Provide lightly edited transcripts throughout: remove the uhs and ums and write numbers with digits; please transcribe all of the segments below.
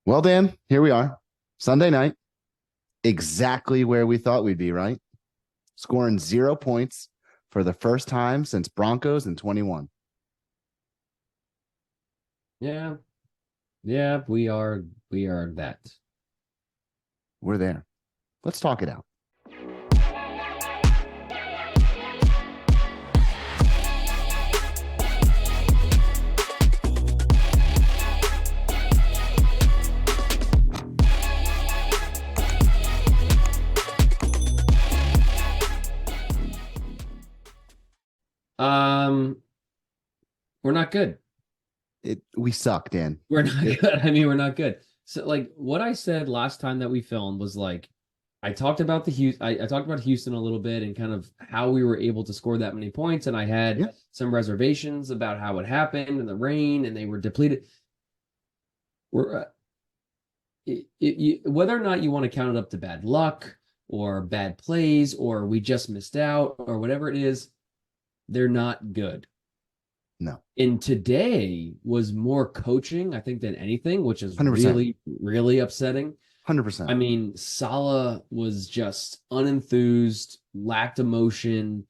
Well, Dan, here we are. Sunday night, exactly where we thought we'd be, right? Scoring 0 points for the first time since Broncos in 21. Yeah, yeah, we are that. We're there. Let's talk it out. Um, we're not good. We suck, Dan. We're not It, good. I mean, we're not good. So like what I said last time that we filmed was like I talked about the Houston I talked about Houston a little bit and kind of how we were able to score that many points, and I had yeah, some reservations about how it happened and the rain and they were depleted. We're whether or not you want to count it up to bad luck or bad plays or we just missed out or whatever it is, they're not good. no, And today was more coaching, I think, than anything, which is 100%. really, really upsetting. I 100%. mean, Salah was just unenthused, lacked emotion,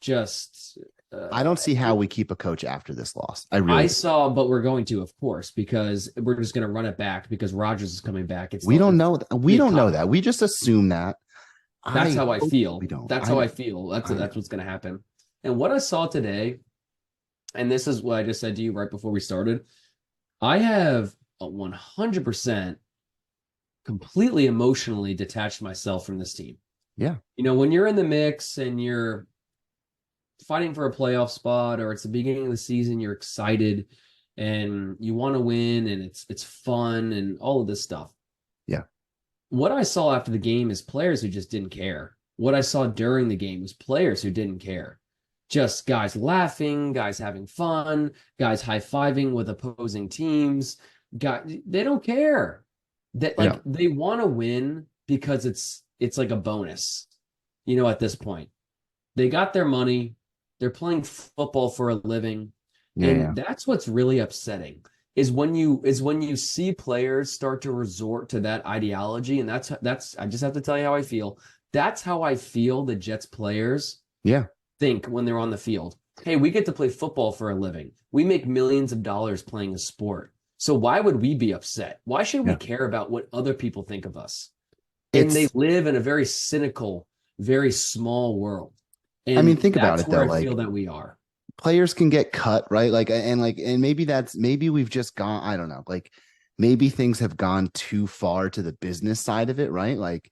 just I don't see how it, we keep a coach after this loss. I I really do. saw, but we're going to, of course, because we're just going to run it back because Rodgers is coming back. We don't It's know. We the don't know economy. that. We just assume that. That's I how I hope we feel. don't. That's I how I know. feel. That's I that's know. what's going to happen. And what I saw today, and this is what I just said to you right before we started. I have a 100% completely emotionally detached myself from this team. Yeah. You know, when you're in the mix and you're fighting for a playoff spot or it's the beginning of the season, you're excited and you want to win and it's fun and all of this stuff. Yeah. What I saw after the game is players who just didn't care. What I saw during the game was players who didn't care. Just guys laughing, guys having fun, guys high-fiving with opposing teams. They don't care. That Yeah. like they want to win because it's like a bonus, at this point. They got their money. They're playing football for a living. Yeah. And Yeah. that's what's really upsetting is when you see players start to resort to that ideology. And that's I just have to tell you how I feel. That's how I feel the Jets players Yeah. think when they're on the field. Hey, we get to play football for a living. We make millions of dollars playing a sport. So why would we be upset? Why should we Yeah. care about what other people think of us? And they It's, live in a very cynical, very small world. I mean, And think about that's it where though. I feel Like, that we are. players can get cut, right? And maybe we've just gone, I don't know, like maybe things have gone too far to the business side of it, right? Like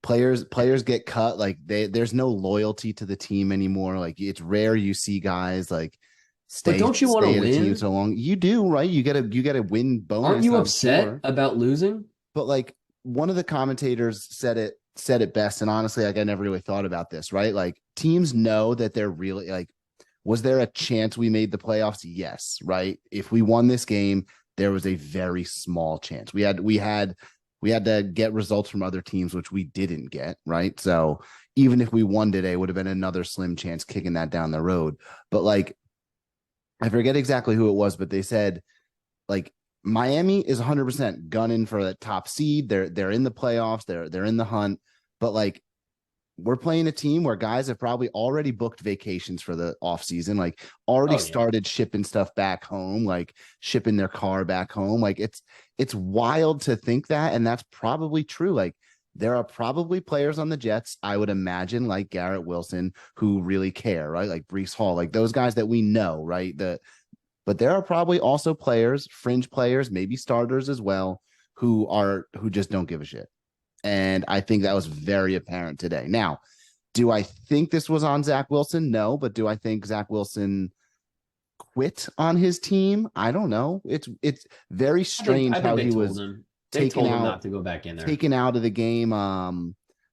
players get cut, like there's no loyalty to the team anymore. Like it's rare you see guys like But stay don't you want to stay at a team win? so long. You do, right? You get a win Aren't bonus, you I'm upset sure. about losing? But like one of the commentators said it best, and honestly, like I never really thought about this, right? Like teams know that they're really like, was there a chance we made the playoffs? Yes, right. If we won this game, there was a very small chance. We had to get results from other teams, which we didn't get, right? So even if we won today, it would have been another slim chance kicking that down the road. But like I forget exactly who it was, but they said like Miami is 100% gunning for the top seed. They're in the playoffs. They're in the hunt. But like we're playing a team where guys have probably already booked vacations for the offseason, like already Oh yeah. started shipping stuff back home, like shipping their car back home. Like it's wild to think that, and that's probably true. Like there are probably players on the Jets, I would imagine, like Garrett Wilson, who really care, right? Like Brees Hall, like those guys that we know, right? But there are probably also players, fringe players, maybe starters as well, who just don't give a shit. And I think that was very apparent today. Now, do I think this was on Zach Wilson? No, but do I think Zach Wilson quit on his team? I don't know. It's very I think strange I think how they he told was him. They taken told him out not to go back in there. taken out of the game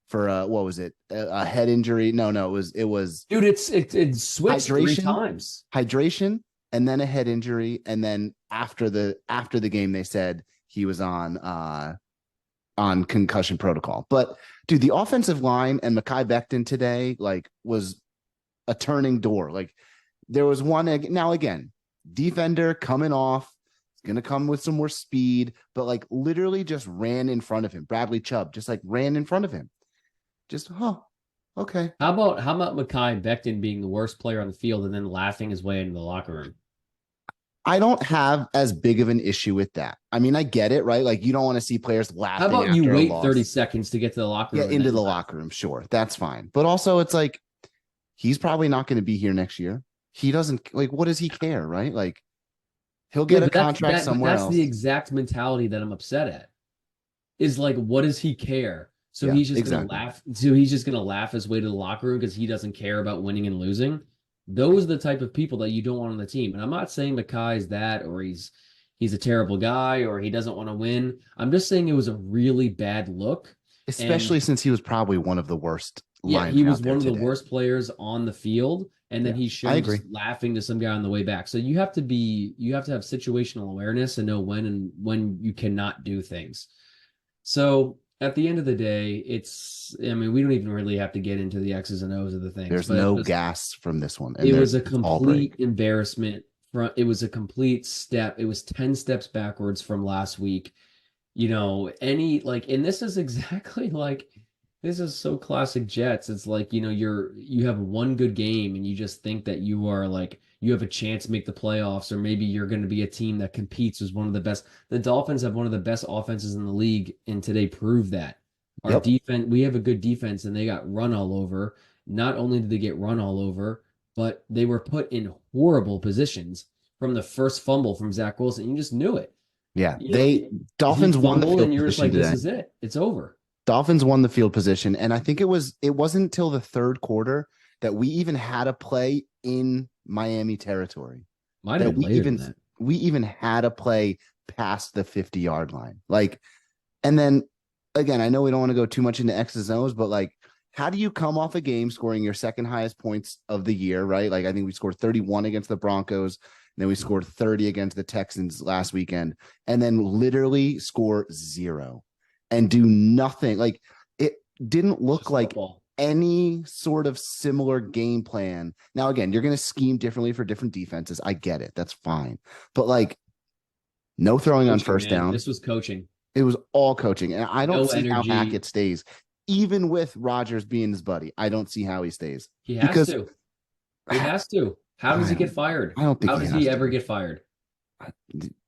for what was it? A head injury. No, it was Dude, it switched three hydration, times. hydration, and then a head injury, and then after the game they said he was on concussion protocol. But dude, the offensive line and Mekhi Becton today like was a turning door. Like there was one now again, defender coming off gonna come with some more speed, but like literally just ran in front of him. Bradley Chubb just like ran in front of him. Just okay. How about Mekhi Becton being the worst player on the field and then laughing his way into the locker room? I don't have as big of an issue with that. I mean, I get it, right? Like you don't want to see players How laughing about you after a wait 30 loss. seconds to get to the locker Yeah, room and into then the laugh? locker room, sure, that's fine. But also, it's like he's probably not going to be here next year. He doesn't like. What does he care, right? Like he'll Yeah, get a but contract but somewhere that's the else. exact mentality that I'm upset at. Is like, what does he care? So Yeah, he's just gonna exactly. laugh. So he's just gonna laugh his way to the locker room because he doesn't care about winning and losing. Those are the type of people that you don't want on the team. And I'm not saying Makai is that, or he's a terrible guy, or he doesn't want to win. I'm just saying it was a really bad look. And Especially since he was probably one of the worst yeah, he linemen was out there one of the today. worst players on the field, and then Yeah, he's I shown agree. just laughing to some guy on the way back. So you have to have situational awareness and know when you cannot do things. So at the end of the day, I mean, we don't even really have to get into the X's and O's of the things, There's but no just gas from this one, and it there was a it's all brake. complete embarrassment. It was a complete step. It was 10 steps backwards from last week. And this is exactly like this is so classic Jets. It's like, you have one good game and you just think that you are like you have a chance to make the playoffs, or maybe you're going to be a team that competes as one of the best. The Dolphins have one of the best offenses in the league, and today proved that. Our Yep. defense, we have a good defense, and they got run all over. Not only did they get run all over, but they were put in horrible positions from the first fumble from Zach Wilson. You just knew it. Yeah. You know, They he Dolphins won the fumbled, field and you're just position like, "This today. is it. It's over." Dolphins won the field position, and I think it wasn't until the third quarter that we even had a play in Miami territory. Might have That been later than that. we even had a play past the 50-yard line. Like, and then again, I know we don't want to go too much into X's and O's, but like, how do you come off a game scoring your second highest points of the year, right? Like, I think we scored 31 against the Broncos, and then we scored 30 against the Texans last weekend, and then literally score zero and do nothing. Like, it didn't It's look just like football. any sort of similar game plan. Now, again, you're going to scheme differently for different defenses. I get it. That's fine. But like, no throwing on Coaching, first man. down. This was coaching. It was all coaching. And I don't No see how energy. Hackett stays, even with Rodgers being his buddy. I don't see how he stays He has because to. He has to. How does he get fired? I don't think How he does he has ever to. get fired?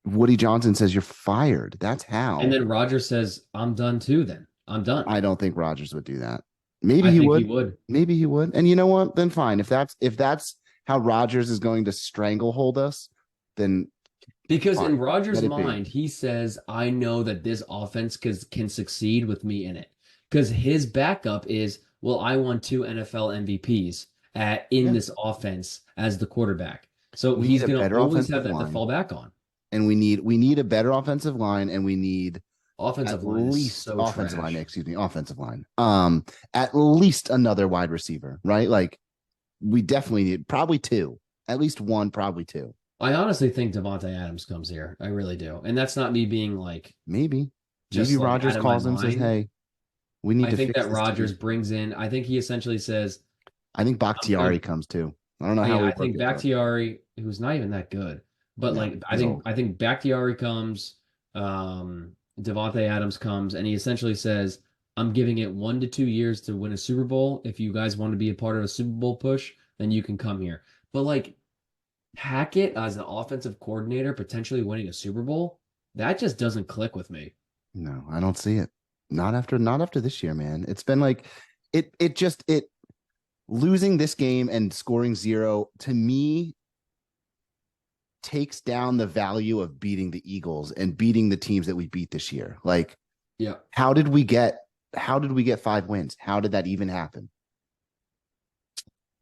Woody Johnson says you're fired. That's And how. then Roger says, "I'm done too. Then I'm done." I don't think Rodgers would do that. Maybe I he think he would. would, Maybe he would. And you know what? Then fine. If that's how Rodgers is going to stranglehold us, then because fine. in Rogers' Let it be. mind, he says, "I know that this offense can succeed with me in it." Because his backup is, well, I won two NFL MVPs in Yeah. this offense as the quarterback. So We need he's a going to better always have offensive that to line. fall back on. And we need a better offensive line, and we need at Offensive line is least so offensive line, trash. excuse me, offensive line. At least another wide receiver, right? Like we definitely need probably two, at least one, probably two. I honestly think Devontae Adams comes here. I really do. And that's not me being like Maybe just like Rogers out of my calls him, says, mind. "Hey, we need I to think fix that this Rodgers team." brings in, I think he essentially says, I think I'm gonna Bakhtiari comes too. I don't know how yeah, we I work think it, but Bakhtiari, who's not even that good, but no, like I he's think old. I think Bakhtiari comes, Devontae Adams comes, and he essentially says, I'm giving it 1 to 2 years to win a Super Bowl. If you guys want to be a part of a Super Bowl push, then you can come here. But like Hackett as an offensive coordinator potentially winning a Super Bowl, that just doesn't click with me. No, I don't see it. Not after this year, man. It's been like it losing this game and scoring zero to me takes down the value of beating the Eagles and beating the teams that we beat this year. Like, Yeah. how did we get 5 wins? How did that even happen?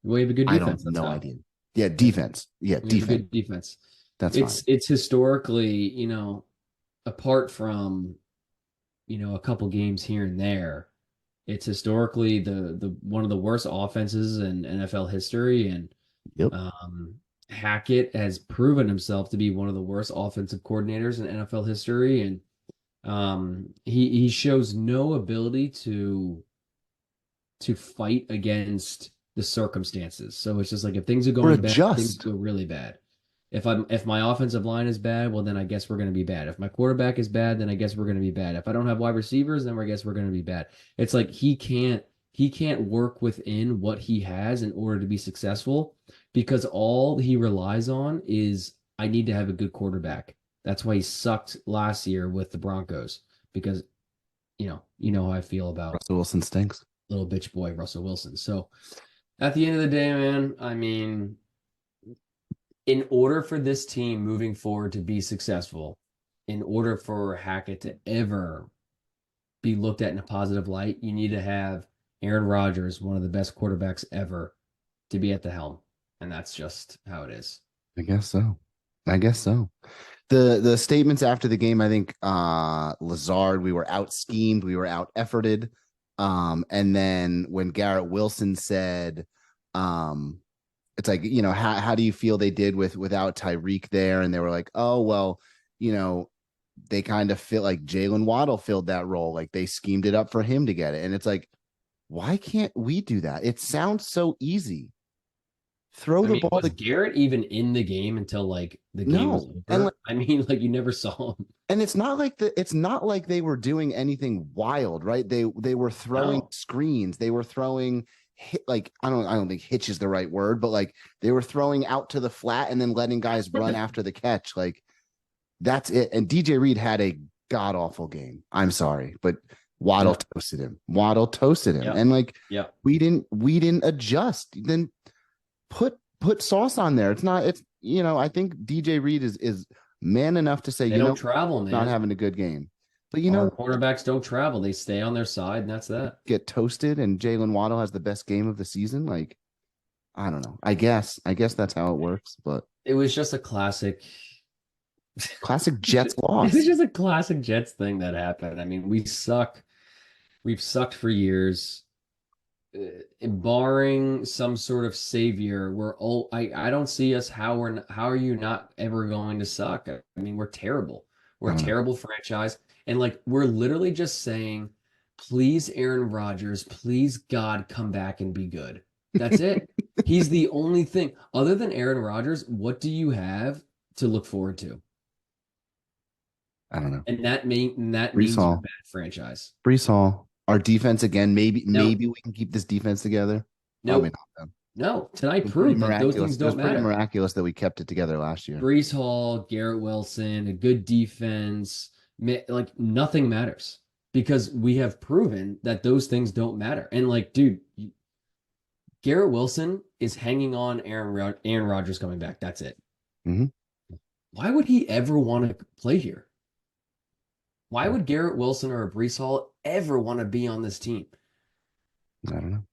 We have a good I don't defense. That's no how. idea. Yeah, We have, defense. Yeah, we have a defense. good defense. That's fine. It's historically, apart from, a couple games here and there, it's historically the one of the worst offenses in NFL history, and Yep. Hackett has proven himself to be one of the worst offensive coordinators in NFL history, and he shows no ability to fight against the circumstances. So it's just like if things are Or going bad, things adjust. go really bad. If my offensive line is bad, well then I guess we're going to be bad. If my quarterback is bad, then I guess we're going to be bad. If I don't have wide receivers, then I guess we're going to be bad. It's like he can't work within what he has in order to be successful because all he relies on is I need to have a good quarterback. That's why he sucked last year with the Broncos because you know how I feel about Russell Wilson stinks. little bitch boy Russell Wilson. So at the end of the day, man, I mean, in order for this team moving forward to be successful, in order for Hackett to ever be looked at in a positive light, you need to have Aaron Rodgers, one of the best quarterbacks ever, to be at the helm. And that's just how it is. I guess so. I guess so. The statements after the game, I think Lazard, we were out schemed, we were out efforted. And then when Garrett Wilson said, it's like, how do you feel they did without Tyreek there? And they were like, oh, well, they kind of feel like Jalen Waddle filled that role. Like they schemed it up for him to get it. And it's like, why can't we do that? It sounds so easy. Throw I the mean, ball was to Garrett even in the game until like the game was no. And over? I mean, like you never saw him. and it's not like they were doing anything wild, right? They were throwing No. screens, they were throwing like I don't think hitch is the right word, but like they were throwing out to the flat and then letting guys run after the catch. Like that's it. And DJ Reed had a god awful game. I'm sorry, but Waddle Yeah. toasted him. Waddle toasted him. Yep. And like Yep. we didn't adjust. Then put sauce on there. I think DJ Reed is man enough to say, They don't travel, not man. having a good game. But Our quarterbacks don't travel. They stay on their side, and that's that. get toasted and Jalen Waddle has the best game of the season. Like, I don't know. I guess that's how it works, but It was just a classic. classic Jets It was loss. just a classic Jets thing that happened. I mean, we suck. We've sucked for years. Barring some sort of savior, we're all. I don't see us how are you not ever going to suck? I mean, we're terrible. We're I a don't know. terrible franchise, and like we're literally just saying, please, Aaron Rodgers, please God, come back and be good. That's it. He's the only thing other than Aaron Rodgers. What do you have to look forward to? I don't know. And that Brees means you're a Hall. bad franchise. Brees Hall. Our defense again. Maybe No, maybe we can keep this defense together. Probably nope, not. Though. no. Tonight It was pretty proved that those things miraculous. It was don't pretty matter. miraculous that we kept it together last year. Brees Hall, Garrett Wilson, a good defense, like nothing matters because we have proven that those things don't matter. And like, dude, Garrett Wilson is hanging on Aaron Rodgers coming back. That's it. Hmm. Why would he ever want to play here? Why would Garrett Wilson or a Brees Hall ever want to be on this team? I don't know.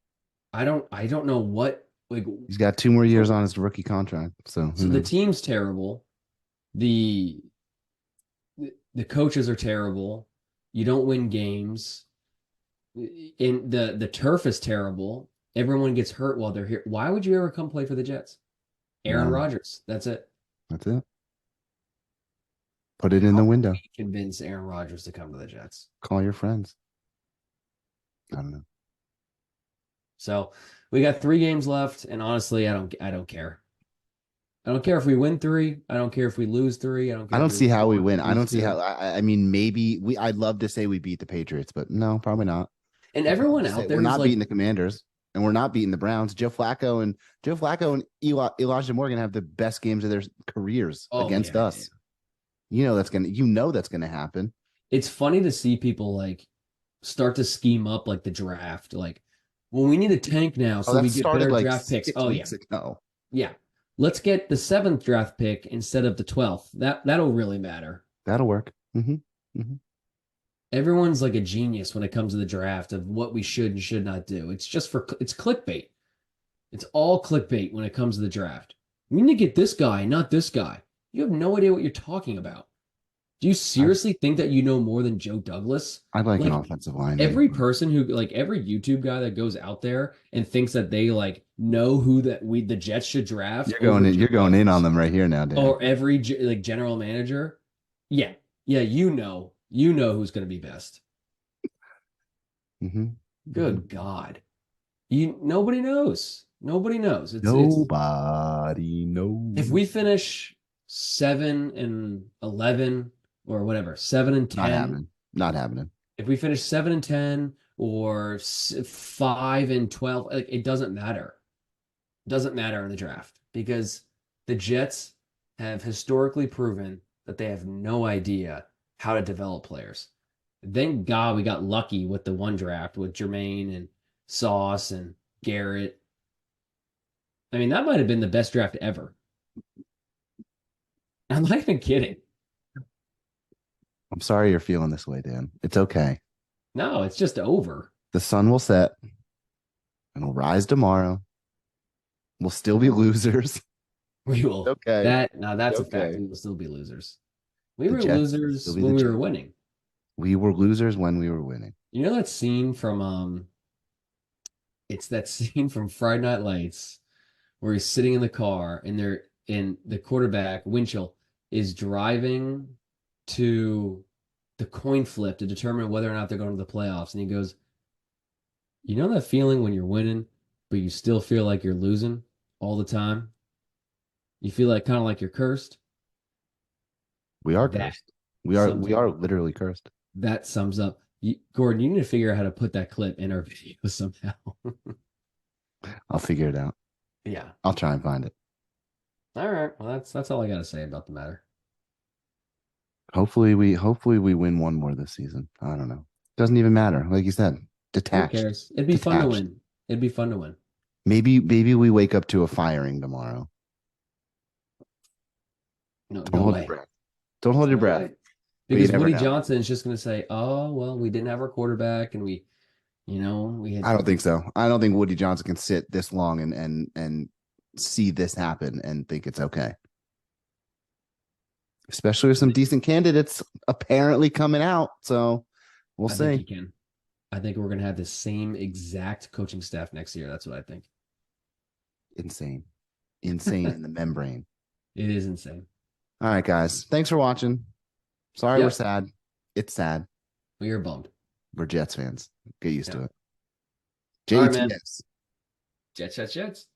I don't know what like He's got 2 more years on his rookie contract. So so the team's terrible. The the coaches are terrible. You don't win games. And the turf is terrible. Everyone gets hurt while they're here. Why would you ever come play for the Jets? Aaron No, Rodgers. That's it. that's it. Put it in How the can window. we convince Aaron Rodgers to come to the Jets? Call your friends. I don't know. So we got 3 games left, and honestly, I don't care. I don't care if we win 3. I don't care if we lose 3. I don't I care if don't we see lose how we 4, win. I lose don't see 2. how. I mean, maybe we. I'd love to say we beat the Patriots, but no, probably not. And I'd love everyone to say out there we're who's not like, beating the Commanders, and we're not beating the Browns. Joe Flacco and Elijah Morgan have the best games of their careers oh against yeah, yeah. us. You know that's gonna happen. It's funny to see people like start to scheme up like the draft. Like, well, we need a tank now Oh, so that we get started better like draft picks. 6 Oh yeah, weeks ago. yeah. Let's get the 7th draft pick instead of the 12th. That'll really matter. That'll work. Hmm. Everyone's like a genius when it comes to the draft of what we should and should not do. It's clickbait. It's all clickbait when it comes to the draft. We need to get this guy, not this guy. You have no idea what you're talking about. Do you I seriously think that you know more than Joe Douglas? I'd like an Like offensive lineman. every person who like every YouTube guy that goes out there and thinks that they like know who the Jets should draft You're going over in. Joe You're going in on Douglas them right here now, Dan. or every like general manager. Yeah. Yeah, you know who's going to be best. Hmm. Good God. Nobody knows. Nobody knows. It's Nobody knows. if we finish 7-11 or whatever, 7-10, Not happening. if we finish 7-10 or 5-12, like it doesn't matter. It doesn't matter in the draft because the Jets have historically proven that they have no idea how to develop players. Thank God we got lucky with the one draft with Jermaine and Sauce and Garrett. I mean, that might have been the best draft ever. I'm not even kidding. I'm sorry you're feeling this way, Dan. It's okay. No, it's just over. The sun will set and will rise tomorrow. We'll still be losers. We will. Okay. That's a fact. Okay. We will still be losers. We The were Jets will still losers be when the we were Jets. winning. We were losers when we were winning. You know that scene from it's that scene from Friday Night Lights where he's sitting in the car and the quarterback, Winchell, is driving to the coin flip to determine whether or not they're going to the playoffs. And he goes, you know that feeling when you're winning, but you still feel like you're losing all the time? You feel like kind of like you're cursed? We are That cursed. We sums are literally cursed. that sums up. Gordon, you need to figure out how to put that clip in our video somehow. I'll figure it out. Yeah. I'll try and find it. All right. Well, that's all I got to say about the matter. Hopefully we win one more this season. I don't know. Doesn't even matter. Like you said, Who detached. cares? It'd be fun to Detached. win. It'd be fun to win. Maybe we wake up to a firing tomorrow. No, Don't no hold your way. breath. Don't hold your No breath. way. But you Because never Woody know. Johnson is just going to say, "Oh, well, we didn't have our quarterback, and we had." I don't think so. I don't think Woody Johnson can sit this long and see this happen and think it's okay. Especially with some decent candidates apparently coming out. So we'll I think see. he can. I think we're going to have the same exact coaching staff next year. That's what I think. Insane. Insane in the membrane. It is insane. All right, guys. Thanks for watching. Sorry we're Yep. sad. It's sad. We are bummed. We're Jets fans. Get used to Yeah. it. All right, man. J.E.T.S. Jets, Jets, Jets.